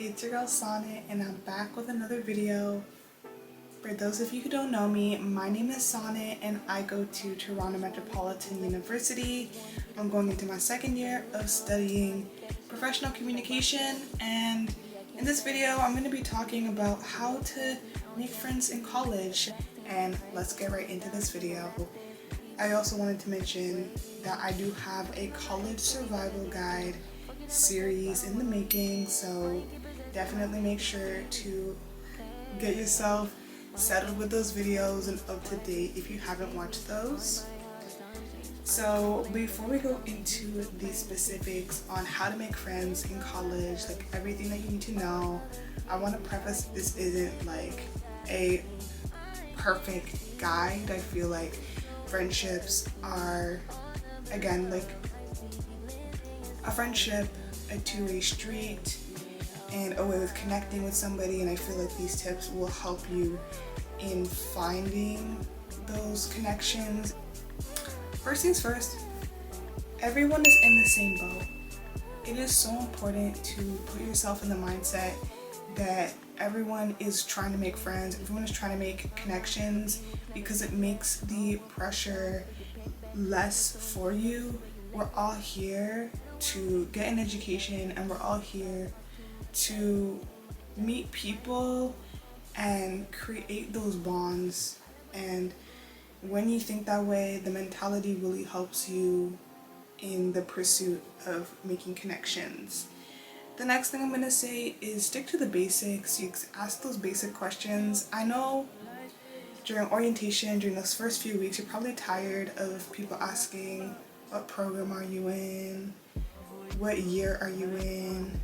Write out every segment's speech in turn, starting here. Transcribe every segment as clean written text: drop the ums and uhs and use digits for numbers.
it's your girl Sonnet and I'm back with another video. For those of you who don't know me, my name is Sonnet and I go to Toronto Metropolitan University. I'm going into my second year of studying professional communication, and in this video I'm going to be talking about how to make friends in college. And let's get right into this video. I also wanted to mention that I do have a college survival guide series in the making, so definitely make sure to get yourself settled with those videos and up to date if you haven't watched those. So before we go into the specifics on how to make friends in college, like everything that you need to know, I want to preface this isn't like a perfect guide. I feel like friendships are, again, like a friendship, a two-way street, and a way of connecting with somebody, and I feel like these tips will help you in finding those connections. First things first, everyone is in the same boat. It is so important to put yourself in the mindset that everyone is trying to make friends, everyone is trying to make connections, because it makes the pressure less for you. We're all here to get an education, and we're all here to meet people and create those bonds. And when you think that way, the mentality really helps you in the pursuit of making connections. The next thing I'm going to say is stick to the basics. You ask those basic questions. I know during orientation, during those first few weeks, you're probably tired of people asking, what program are you in? What year are you in?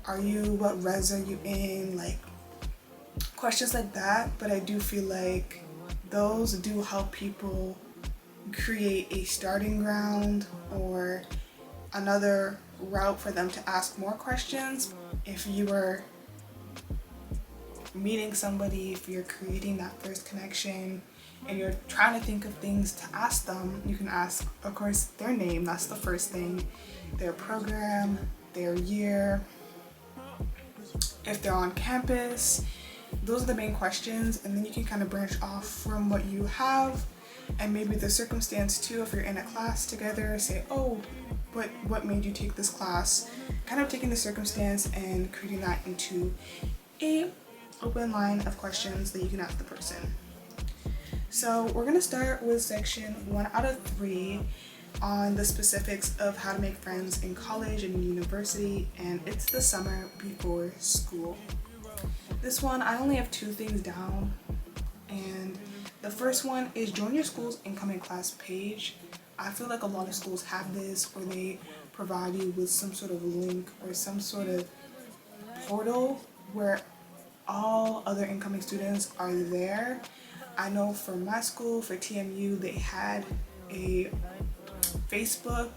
What res are you in? Like questions like that. But I do feel like those do help people create a starting ground or another route for them to ask more questions. If you are meeting somebody, if you're creating that first connection and you're trying to think of things to ask them, you can ask, of course, their name, that's the first thing, their program, their year, if they're on campus. Those are the main questions, and then you can kind of branch off from what you have and maybe the circumstance too. If you're in a class together, say, oh, what made you take this class? Kind of taking the circumstance and creating that into a open line of questions that you can ask the person. So we're going to start with section 1 out of 3 on the specifics of how to make friends in college and university, and it's the summer before school. This one, I only have 2 things down, and the first one is join your school's incoming class page. I feel like a lot of schools have this, or they provide you with some sort of link or some sort of portal where all other incoming students are there. I know for my school, for TMU, they had a Facebook.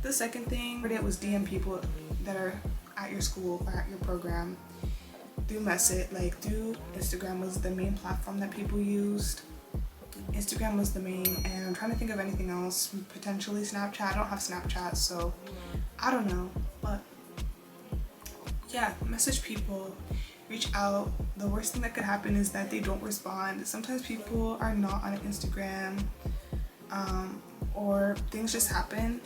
The second thing I did was DM people that are at your school or at your program through through Instagram was the main platform that people used. Instagram was the main, and I'm trying to think of anything else. Potentially Snapchat. I don't have Snapchat, so I don't know. But yeah, message people, reach out. The worst thing that could happen is that they don't respond. Sometimes people are not on Instagram, or things just happen,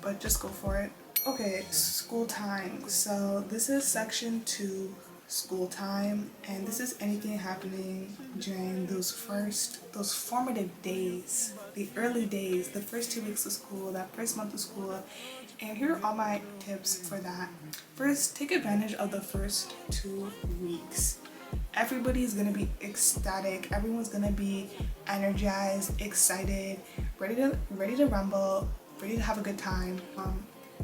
but just go for it. Okay, school time. So this is section 2, school time, and this is anything happening during those formative days, the early days, the first 2 weeks of school, that first month of school. And here are all my tips for that. First, take advantage of the first 2 weeks. Everybody's gonna be ecstatic, everyone's gonna be energized, excited, ready to rumble, ready to have a good time.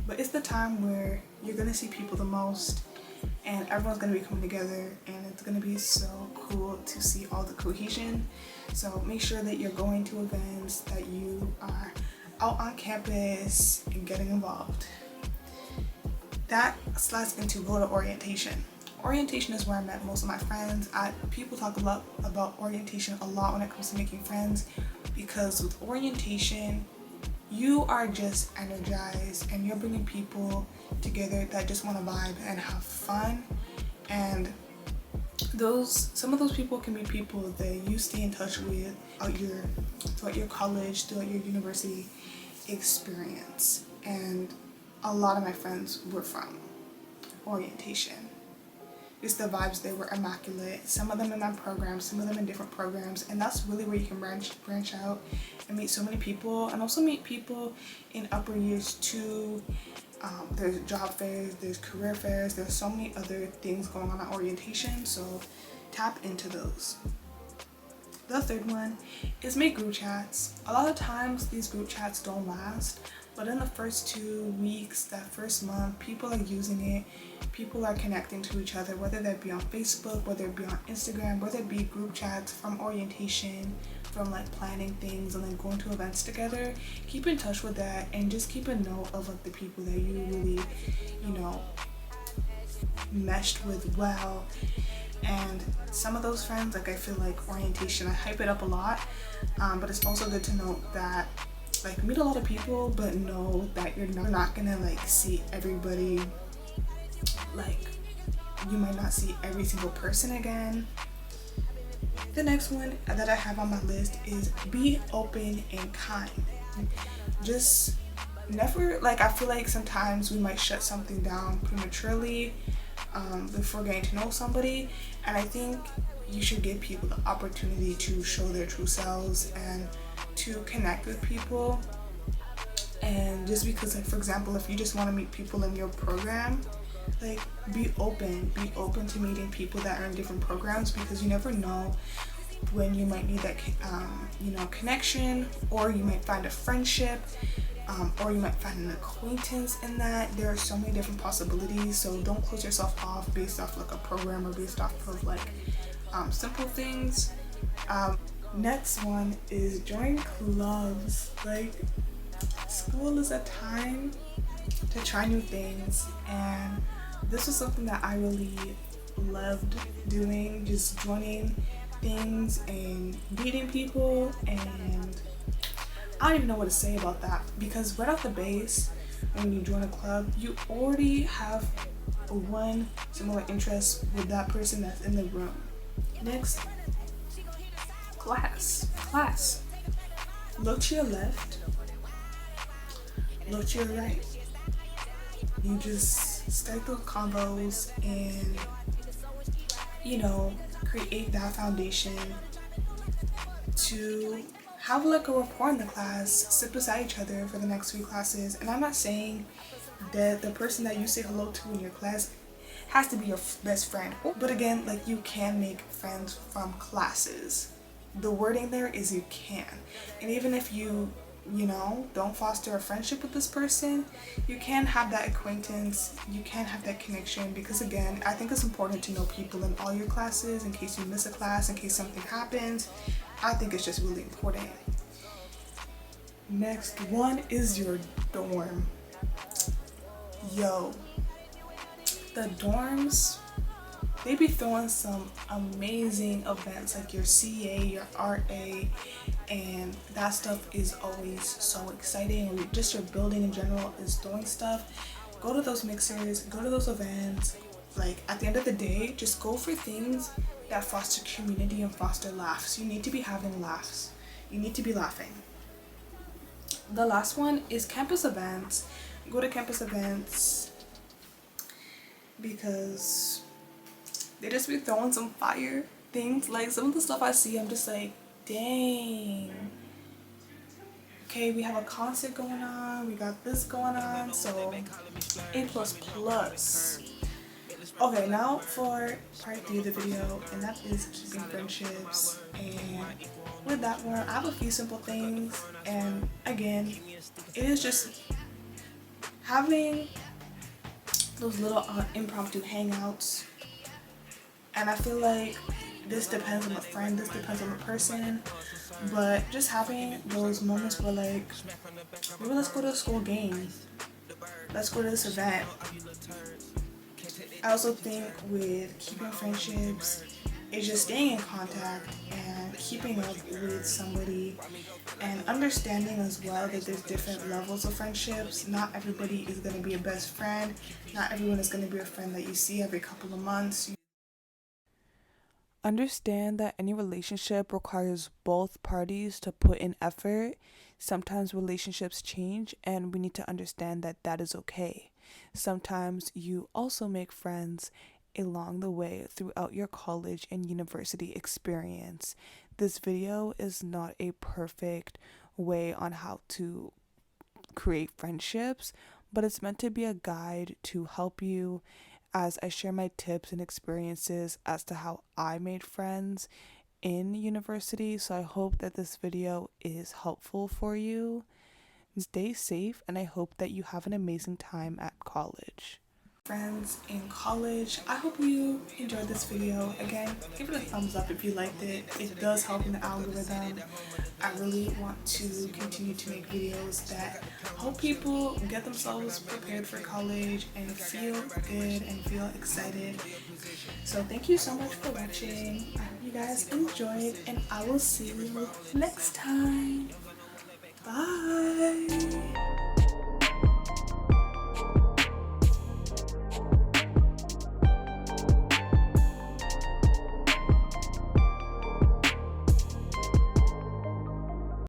But it's the time where you're gonna see people the most, and everyone's gonna be coming together, and it's gonna be so cool to see all the cohesion. So make sure that you're going to events, that you are out on campus and getting involved. That slides into go to orientation. Orientation is where I met most of my friends. People talk a lot about orientation a lot when it comes to making friends, because with orientation you are just energized and you're bringing people together that just want to vibe and have fun. And some of those people can be people that you stay in touch with throughout your college, throughout your university experience. And a lot of my friends were from orientation. Just the vibes, they were immaculate. Some of them in my program, some of them in different programs, and that's really where you can branch out and meet so many people, and also meet people in upper years too. There's job fairs, there's career fairs, there's so many other things going on at orientation, so tap into those. The third one is make group chats. A lot of times these group chats don't last, but in the first 2 weeks, that first month, people are using it. People are connecting to each other, whether that be on Facebook, whether it be on Instagram, whether it be group chats from orientation, from like planning things and then going to events together. Keep in touch with that and just keep a note of like the people that you really, meshed with well. And some of those friends, like I feel like orientation, I hype it up a lot, but it's also good to note that like meet a lot of people, but know that you're not gonna like see everybody. Like you might not see every single person again. The next one that I have on my list is be open and kind. Just never, like I feel like sometimes we might shut something down prematurely before getting to know somebody, and I think you should give people the opportunity to show their true selves and to connect with people. And just because, like for example, if you just want to meet people in your program, like be open to meeting people that are in different programs, because you never know when you might need that connection, or you might find a friendship, or you might find an acquaintance in that. There are so many different possibilities, so don't close yourself off based off like a program or based off of like simple things. Next one is join clubs. Like school is a time to try new things, and this was something that I really loved doing, just joining things and meeting people. And I don't even know what to say about that, because right off the base, when you join a club, you already have one similar interest with that person that's in the room. Next, class. Look to your left, look to your right. You just start those combos and create that foundation to have like a rapport in the class, sit beside each other for the next few classes. And I'm not saying that the person that you say hello to in your class has to be your best friend, but again, like you can make friends from classes. The wording there is you can. And even if you don't foster a friendship with this person, you can have that acquaintance, you can have that connection, because again, I think it's important to know people in all your classes in case you miss a class, in case something happens. I think it's just really important. Next one is your dorm. Yo, the dorms, they be throwing some amazing events like your CA, your RA, and that stuff is always so exciting. Or just your building in general is doing stuff. Go to those mixers, go to those events. Like at the end of the day, just go for things that foster community and foster laughs. You need to be having laughs. You need to be laughing. The last one is campus events. Go to campus events because they just be throwing some fire things. Like some of the stuff I see, I'm just like, dang. Okay, we have a concert going on, we got this going on, so A++. Okay, now for part 3 of the video, and that is keeping friendships. And with that one, I have a few simple things, and again, it is just having those little impromptu hangouts. And I feel like this depends on the friend, this depends on the person, but just having those moments where like, maybe let's go to a school game, let's go to this event. I also think with keeping friendships is just staying in contact and keeping up with somebody, and understanding as well that there's different levels of friendships. Not everybody is going to be a best friend. Not everyone is going to be a friend that you see every couple of months. Understand that any relationship requires both parties to put in effort. Sometimes relationships change, and we need to understand that that is okay. Sometimes you also make friends along the way throughout your college and university experience. This video is not a perfect way on how to create friendships, but it's meant to be a guide to help you as I share my tips and experiences as to how I made friends in university. So I hope that this video is helpful for you. Stay safe, and I hope that you have an amazing time at college. Friends in college, I hope you enjoyed this video. Again, give it a thumbs up if you liked it. It does help in the algorithm. I really want to continue to make videos that help people get themselves prepared for college and feel good and feel excited. So thank you so much for watching. I hope you guys enjoyed, and I will see you next time. Bye.